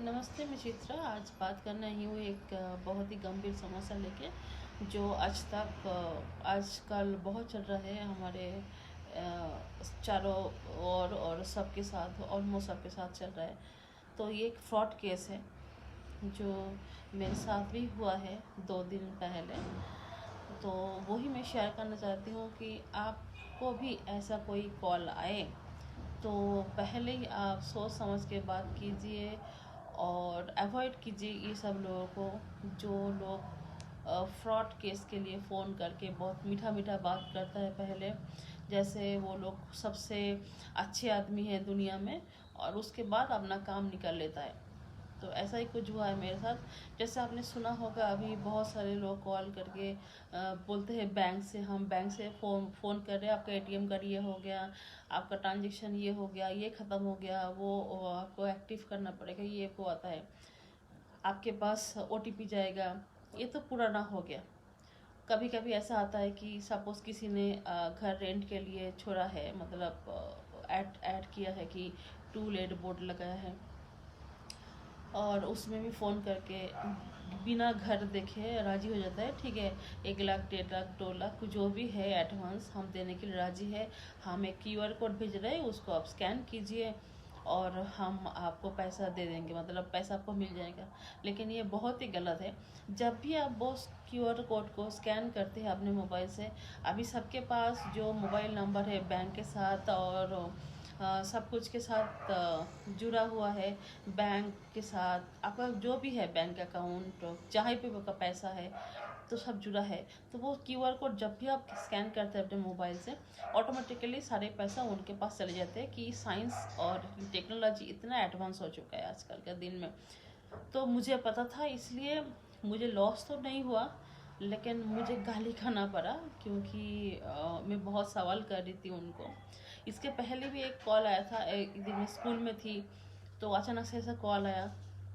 नमस्ते, मैं चित्रा। आज बात करना ही हूँ एक बहुत ही गंभीर समस्या लेके, जो आज तक आजकल बहुत चल रहा है हमारे चारों ओर और सबके साथ, ऑलमोस्ट सबके साथ चल रहा है। तो ये एक फ्रॉड केस है जो मेरे साथ भी हुआ है 2 दिन पहले। तो वही मैं शेयर करना चाहती हूँ कि आपको भी ऐसा कोई कॉल आए तो पहले ही आप सोच समझ के बात कीजिए और अवॉइड कीजिए ये सब लोगों को, जो लोग फ्रॉड केस के लिए फ़ोन करके बहुत मीठा मीठा बात करता है पहले, जैसे वो लोग सबसे अच्छे आदमी हैं दुनिया में, और उसके बाद अपना काम निकाल लेता है। तो ऐसा ही कुछ हुआ है मेरे साथ। जैसे आपने सुना होगा, अभी बहुत सारे लोग कॉल करके बोलते हैं बैंक से, हम बैंक से फ़ोन कर रहे हैं, आपका एटीएम कार्ड ये हो गया, आपका ट्रांजेक्शन ये हो गया, ये ख़त्म हो गया, वो आपको एक्टिव करना पड़ेगा, ये वो आता है, आपके पास ओटीपी जाएगा, ये तो पुराना हो गया। कभी कभी ऐसा आता है कि सपोज़ किसी ने घर रेंट के लिए छोड़ा है, मतलब ऐड किया है कि टू लेट बोर्ड लगाया है, और उसमें भी फ़ोन करके बिना घर देखे राज़ी हो जाता है। ठीक है, 1 लाख, 1.5 लाख, 2 लाख जो भी है एडवांस हम देने के लिए राज़ी है। हम एक क्यूआर कोड भेज रहे हैं, उसको आप स्कैन कीजिए और हम आपको पैसा दे देंगे, मतलब पैसा आपको मिल जाएगा। लेकिन ये बहुत ही गलत है। जब भी आप वो क्यूआर कोड को स्कैन करते हैं अपने मोबाइल से, अभी सबके पास जो मोबाइल नंबर है बैंक के साथ और सब कुछ के साथ जुड़ा हुआ है, बैंक के साथ आपका जो भी है बैंक अकाउंट, जहाँ पे आपका पैसा है, तो सब जुड़ा है। तो वो क्यूआर कोड जब भी आप स्कैन करते हैं अपने मोबाइल से, ऑटोमेटिकली सारे पैसा उनके पास चले जाते हैं। कि साइंस और टेक्नोलॉजी इतना एडवांस हो चुका है आजकल के दिन में। तो मुझे पता था, इसलिए मुझे लॉस तो नहीं हुआ, लेकिन मुझे गाली खाना पड़ा, क्योंकि मैं बहुत सवाल कर रही थी उनको। इसके पहले भी एक कॉल आया था, एक दिन मैं स्कूल में थी, तो अचानक से ऐसा कॉल आया।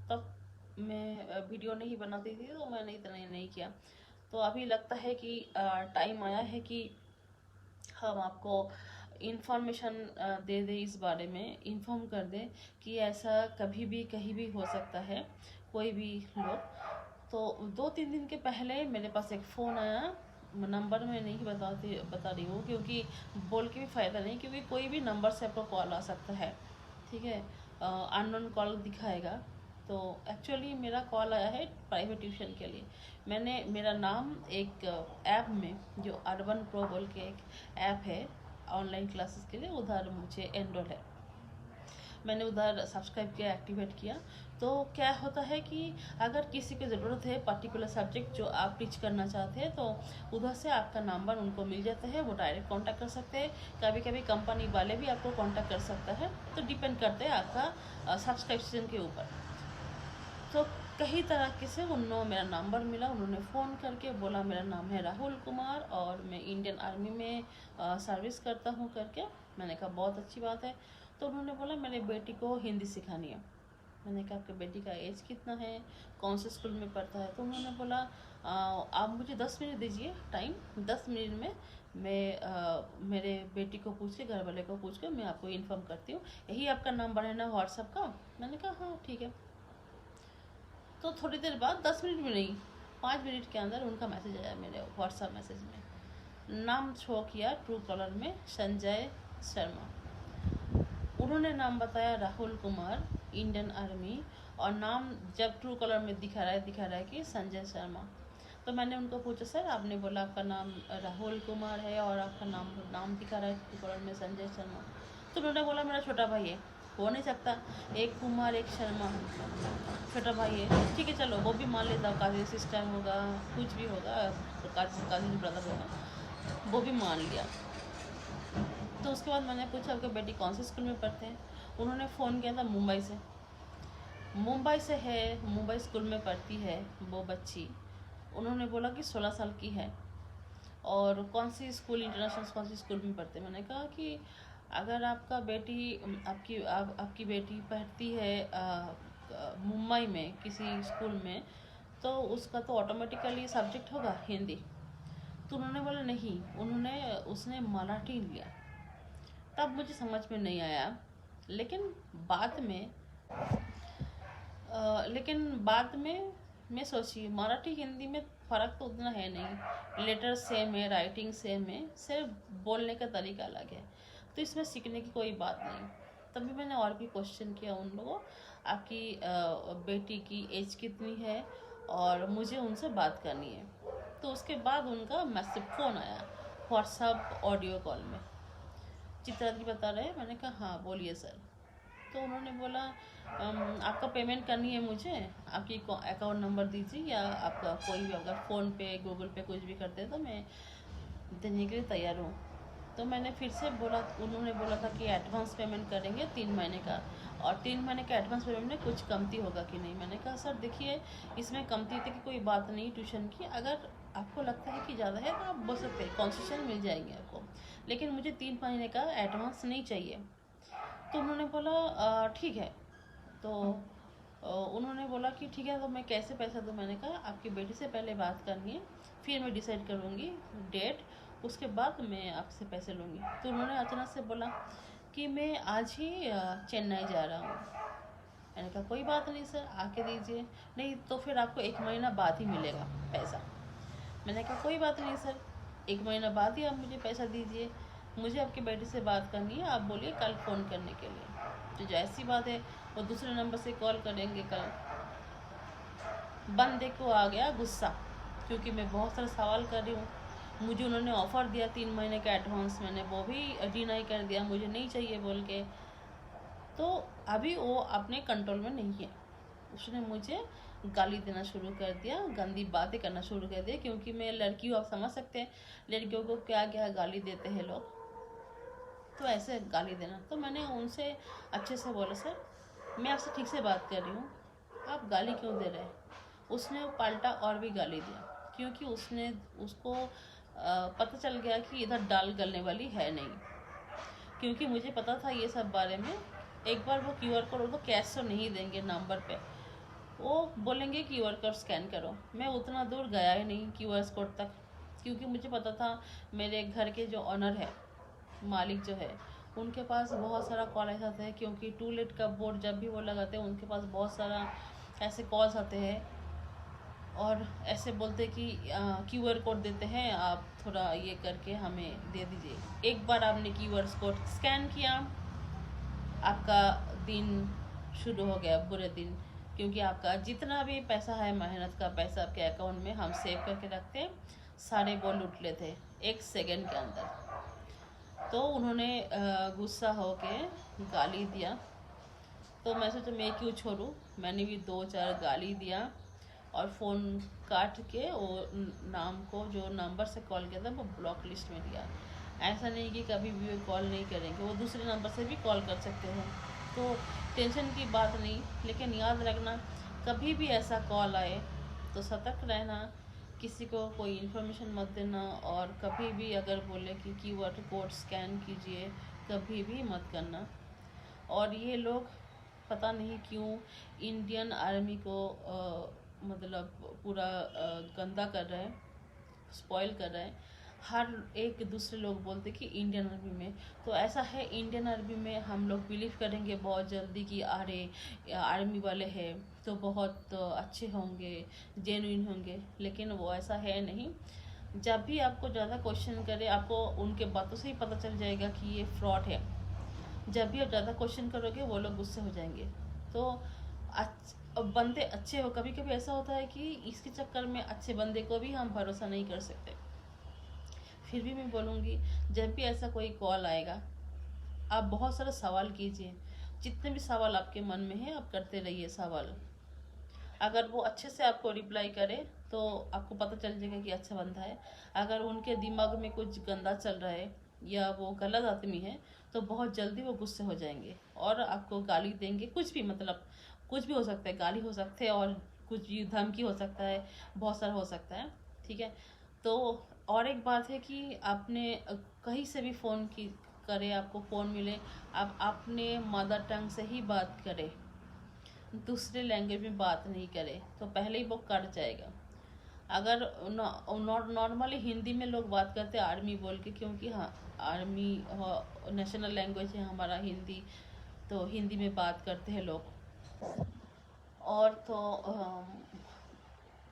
तब मैं वीडियो नहीं बनाती थी, तो मैंने इतना नहीं किया। तो अभी लगता है कि टाइम आया है कि हम आपको इंफॉर्मेशन दे दें, इस बारे में इन्फॉर्म कर दें कि ऐसा कभी भी कहीं भी हो सकता है, कोई भी लोग। तो 2-3 दिन के पहले मेरे पास एक फ़ोन आया। नंबर मैं नहीं बता रही हूँ, क्योंकि बोल के भी फ़ायदा नहीं, क्योंकि कोई भी नंबर से आपको कॉल आ सकता है। ठीक है, अननोन कॉल दिखाएगा। तो एक्चुअली मेरा कॉल आया है प्राइवेट ट्यूशन के लिए। मैंने मेरा नाम एक ऐप में, जो अर्बन प्रो बोल के एक ऐप है ऑनलाइन क्लासेस के लिए, उधर मुझे एनरोल है। मैंने उधर सब्सक्राइब किया, एक्टिवेट किया। तो क्या होता है कि अगर किसी को ज़रूरत है पर्टिकुलर सब्जेक्ट जो आप टीच करना चाहते हैं, तो उधर से आपका नंबर उनको मिल जाता है, वो डायरेक्ट कांटेक्ट कर सकते हैं। कभी कभी कंपनी वाले भी आपको कांटेक्ट कर सकता है, तो डिपेंड करते हैं आपका सब्सक्रिप्शन के ऊपर। तो कई तरह से उन्होंने मेरा नंबर मिला, उन्होंने फ़ोन करके बोला मेरा नाम है राहुल कुमार और मैं इंडियन आर्मी में सर्विस करता हूँ करके। मैंने कहा बहुत अच्छी बात है। तो उन्होंने बोला मेरे बेटी को हिंदी सिखानी है। मैंने कहा आपके बेटी का एज कितना है, कौन से स्कूल में पढ़ता है? तो उन्होंने बोला आप मुझे 10 मिनट दीजिए टाइम, 10 मिनट में मैं मेरे बेटी को पूछ के, घर वाले को पूछ के मैं आपको इन्फॉर्म करती हूँ। यही आपका नंबर है ना व्हाट्सएप का? मैंने कहा हाँ ठीक है। तो थोड़ी देर बाद, 10 मिनट में नहीं, 5 मिनट के अंदर उनका मैसेज आया मेरे व्हाट्सएप मैसेज में। नाम शो किया ट्रू कॉलर में, संजय शर्मा। उन्होंने नाम बताया राहुल कुमार, इंडियन आर्मी, और नाम जब ट्रू कॉलर में दिखा रहा है कि संजय शर्मा। तो मैंने उनको पूछा, सर आपने बोला आपका नाम राहुल कुमार है और आपका नाम दिखा रहा है ट्रू कॉलर में संजय शर्मा। तो उन्होंने बोला मेरा छोटा भाई है, हो नहीं सकता, एक कुमार एक शर्मा, छोटा भाई है। ठीक है चलो, वो भी मान लेता हूँ, काजी सिस्टर होगा, कुछ भी होगा, काजी ब्रदर होगा, वो भी मान लिया। तो उसके बाद मैंने पूछा आपकी बेटी कौन से स्कूल में पढ़ते हैं? उन्होंने फ़ोन किया था मुंबई से। मुंबई से है, मुंबई स्कूल में पढ़ती है वो बच्ची। उन्होंने बोला कि 16 साल की है, और कौन सी स्कूल, इंटरनेशनल कौन सी स्कूल में पढ़ते? मैंने कहा कि अगर आपका बेटी आपकी बेटी पढ़ती है मुंबई में किसी स्कूल में, तो उसका तो ऑटोमेटिकली सब्जेक्ट होगा हिंदी। तो उन्होंने बोला नहीं, उसने मराठी लिया। तब मुझे समझ में नहीं आया, लेकिन बाद में लेकिन बाद में मैं सोची मराठी हिंदी में फ़र्क तो उतना है नहीं, लेटर सेम है, राइटिंग सेम है, सिर्फ बोलने का तरीका अलग है, तो इसमें सीखने की कोई बात नहीं। तभी मैंने और भी क्वेश्चन किया उन लोगों, आपकी बेटी की एज कितनी है और मुझे उनसे बात करनी है। तो उसके बाद उनका मैसेज फ़ोन आया व्हाट्सअप ऑडियो कॉल में, चित्रा जी बता रहे हैं। मैंने कहा हाँ बोलिए सर। तो उन्होंने बोला आपका पेमेंट करनी है मुझे, आपकी अकाउंट नंबर दीजिए या आपका कोई भी अगर फ़ोन पे गूगल पे कुछ भी करते तो मैं देने के लिए तैयार हूँ। तो मैंने फिर से बोला, उन्होंने बोला था कि एडवांस पेमेंट करेंगे 3 महीने का, और 3 महीने का एडवांस पेमेंट में कुछ कमती होगा कि नहीं। मैंने कहा सर देखिए इसमें कमती की कोई बात नहीं, ट्यूशन की अगर आपको लगता है कि ज़्यादा है तो आप बोल सकते हैं, कॉन्सेशन मिल जाएंगे आपको, लेकिन मुझे 3 महीने का एडवांस नहीं चाहिए। तो उन्होंने बोला ठीक है। तो उन्होंने बोला कि ठीक है तो मैं कैसे पैसा दूँ। मैंने कहा आपकी बेटी से पहले बात करनी है, फिर मैं डिसाइड करूँगी डेट, उसके बाद मैं आपसे पैसे लूँगी। तो उन्होंने अचानक से बोला कि मैं आज ही चेन्नई जा रहा हूँ। मैंने कहा कोई बात नहीं सर, आके दीजिए, नहीं तो फिर आपको 1 महीना बाद ही मिलेगा पैसा। मैंने कहा कोई बात नहीं सर, 1 महीना बाद ही आप मुझे पैसा दीजिए, मुझे आपकी बेटी से बात करनी है, आप बोलिए कल फ़ोन करने के लिए। तो जैसी बात है वो दूसरे नंबर से कॉल करेंगे कल। बंदे को आ गया गुस्सा, क्योंकि मैं बहुत सारे सवाल कर रही हूँ। मुझे उन्होंने ऑफ़र दिया 3 महीने का एडवांस, मैंने वो भी डिनाई कर दिया, मुझे नहीं चाहिए बोल के। तो अभी वो अपने कंट्रोल में नहीं है, उसने मुझे गाली देना शुरू कर दिया, गंदी बातें करना शुरू कर दिया, क्योंकि मैं लड़की हूँ, आप समझ सकते हैं लड़कियों को क्या क्या गाली देते हैं लोग। तो ऐसे गाली देना, तो मैंने उनसे अच्छे से बोला सर मैं आपसे ठीक से बात कर रही हूँ, आप गाली क्यों दे रहे हैं। उसने पलटा और भी गाली दिया, क्योंकि उसने उसको पता चल गया कि इधर दाल गलने वाली है नहीं, क्योंकि मुझे पता था ये सब बारे में। एक बार वो QR कोड, वो कैश तो नहीं देंगे नंबर पे, वो बोलेंगे QR कोड स्कैन करो। मैं उतना दूर गया ही नहीं QR कोड तक, क्योंकि मुझे पता था मेरे घर के जो ऑनर है, मालिक जो है, उनके पास बहुत सारा कॉल ऐसे आते हैं, क्योंकि टूलेट का बोर्ड जब भी वो लगाते हैं उनके पास बहुत सारा ऐसे कॉल्स आते हैं और ऐसे बोलते कि QR कोड देते हैं, आप थोड़ा ये करके हमें दे दीजिए। एक बार आपने QR कोड स्कैन किया, आपका दिन शुरू हो गया बुरे दिन, क्योंकि आपका जितना भी पैसा है, मेहनत का पैसा आपके अकाउंट में हम सेव करके रखते हैं, सारे वो लूट लेते 1 सेकंड के अंदर। तो उन्होंने गुस्सा होके गाली दिया, तो मैं सोचा मैं क्यों छोड़ूं, मैंने भी 2-4 गाली दिया और फ़ोन काट के वो नाम को, जो नंबर से कॉल किया था वो ब्लॉक लिस्ट में दिया। ऐसा नहीं कि कभी भी वो कॉल नहीं करेंगे, वो दूसरे नंबर से भी कॉल कर सकते हैं, तो टेंशन की बात नहीं। लेकिन याद रखना कभी भी ऐसा कॉल आए तो सतर्क रहना, किसी को कोई इन्फॉर्मेशन मत देना, और कभी भी अगर बोले कि QR कोड स्कैन कीजिए, कभी भी मत करना। और ये लोग पता नहीं क्यों इंडियन आर्मी को मतलब पूरा गंदा कर रहे हैं, स्पॉइल कर रहे हैं। हर एक दूसरे लोग बोलते कि इंडियन आर्मी में, तो ऐसा है इंडियन आर्मी में हम लोग बिलीव करेंगे बहुत जल्दी कि अरे आर्मी वाले हैं तो बहुत अच्छे होंगे, जेन्युइन होंगे, लेकिन वो ऐसा है नहीं। जब भी आपको ज़्यादा क्वेश्चन करे, आपको उनके बातों से ही पता चल जाएगा कि ये फ्रॉड है। जब भी आप ज़्यादा क्वेश्चन करोगे वो लोग गुस्से हो जाएंगे। तो अब बंदे अच्छे हो, कभी कभी ऐसा होता है कि इसके चक्कर में अच्छे बंदे को भी हम भरोसा नहीं कर सकते। फिर भी मैं बोलूँगी जब भी ऐसा कोई कॉल आएगा, आप बहुत सारा सवाल कीजिए, जितने भी सवाल आपके मन में है आप करते रहिए सवाल। अगर वो अच्छे से आपको रिप्लाई करे तो आपको पता चल जाएगा कि अच्छा बंदा है। अगर उनके दिमाग में कुछ गंदा चल रहा है या वो गलत आदमी है तो बहुत जल्दी वो गुस्से हो जाएंगे और आपको गाली देंगे, कुछ भी, मतलब कुछ भी हो सकता है, गाली हो सकते हैं और कुछ भी धमकी हो सकता है, बहुत सारा हो सकता है। ठीक है, तो और एक बात है कि आपने कहीं से भी फ़ोन की करे, आपको फ़ोन मिले, आप अपने मदर टंग से ही बात करें, दूसरे लैंग्वेज में बात नहीं करे तो पहले ही वो कट जाएगा। अगर नॉर्मली हिंदी में लोग बात करते हैं आर्मी बोल के, क्योंकि हाँ आर्मी नेशनल लैंग्वेज है हमारा हिंदी, तो हिंदी में बात करते हैं लोग। और तो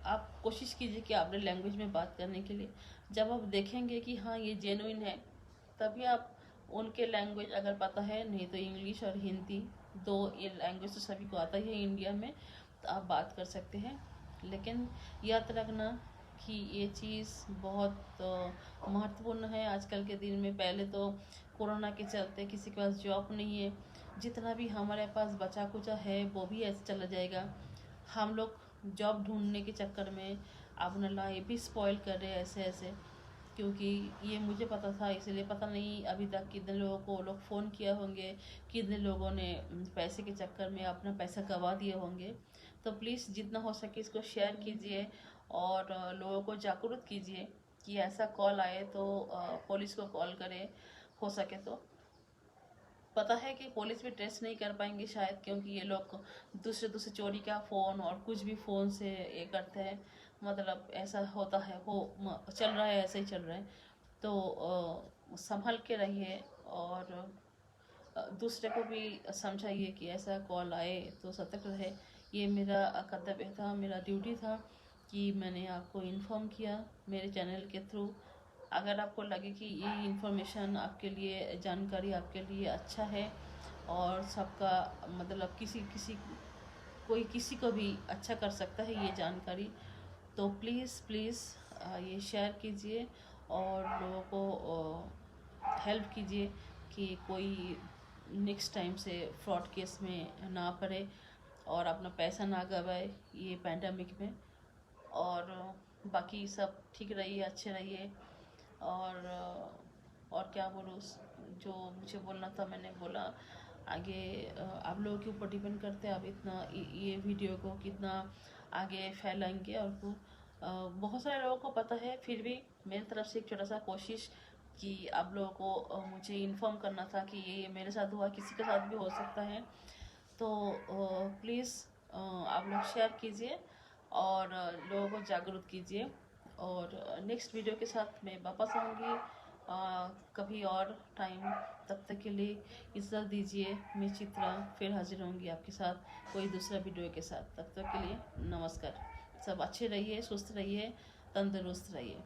आप कोशिश कीजिए कि अपने लैंग्वेज में बात करने के लिए। जब आप देखेंगे कि हाँ ये जेन्युइन है, तभी आप उनके लैंग्वेज अगर पता है, नहीं तो इंग्लिश और हिंदी, दो ये लैंग्वेज तो सभी को आता ही है इंडिया में, तो आप बात कर सकते हैं। लेकिन याद रखना कि ये चीज़ बहुत महत्वपूर्ण है आजकल के दिन में। पहले तो कोरोना के चलते किसी के पास जॉब नहीं है, जितना भी हमारे पास बचा कुचा है वो भी ऐसे चला जाएगा। हम लोग जॉब ढूंढने के चक्कर में अपना लाइफ भी स्पॉइल कर रहे हैं ऐसे ऐसे। क्योंकि ये मुझे पता था, इसलिए पता नहीं अभी तक कितने लोगों को लोग फ़ोन किया होंगे, कितने लोगों ने पैसे के चक्कर में अपना पैसा गंवा दिए होंगे। तो प्लीज़ जितना हो सके इसको शेयर कीजिए और लोगों को जागरूक कीजिए कि ऐसा कॉल आए तो पुलिस को कॉल करें हो सके तो। पता है कि पुलिस भी ट्रेस नहीं कर पाएंगे शायद, क्योंकि ये लोग दूसरे दूसरे चोरी का फ़ोन और कुछ भी फ़ोन से ये करते हैं। मतलब ऐसा होता है, चल रहा है, ऐसे ही चल रहा है। तो संभल के रहिए और दूसरे को भी समझाइए कि ऐसा कॉल आए तो सतर्क रहे। ये मेरा कर्तव्य था, मेरा ड्यूटी था कि मैंने आपको इन्फॉर्म किया मेरे चैनल के थ्रू। अगर आपको लगे कि ये इन्फॉर्मेशन आपके लिए, जानकारी आपके लिए अच्छा है और सबका मतलब किसी किसी कोई किसी को भी अच्छा कर सकता है ये जानकारी, तो प्लीज़ प्लीज़ ये शेयर कीजिए और लोगों को हेल्प कीजिए कि कोई नेक्स्ट टाइम से फ्रॉड केस में ना पड़े और अपना पैसा ना गवाए ये पैंडमिक में। और बाकी सब ठीक रहिए, अच्छे रहिए। और क्या बोलूँ, जो मुझे बोलना था मैंने बोला। आगे आप लोगों के ऊपर डिपेंड करते हैं आप इतना ये वीडियो को कितना आगे फैलाएंगे। और बहुत सारे लोगों को पता है, फिर भी मेरी तरफ से एक छोटा सा कोशिश कि आप लोगों को मुझे इन्फॉर्म करना था कि ये मेरे साथ हुआ, किसी के साथ भी हो सकता है। तो प्लीज़ आप लोग शेयर कीजिए और लोगों को जागरूक कीजिए। और नेक्स्ट वीडियो के साथ मैं वापस आऊँगी कभी और टाइम। तब तक के लिए इज्जत दीजिए। मैं चित्रा फिर हाजिर होंगी आपके साथ कोई दूसरा वीडियो के साथ। तब तक के लिए नमस्कार। सब अच्छे रहिए, सुस्त रहिए, तंदुरुस्त रहिए।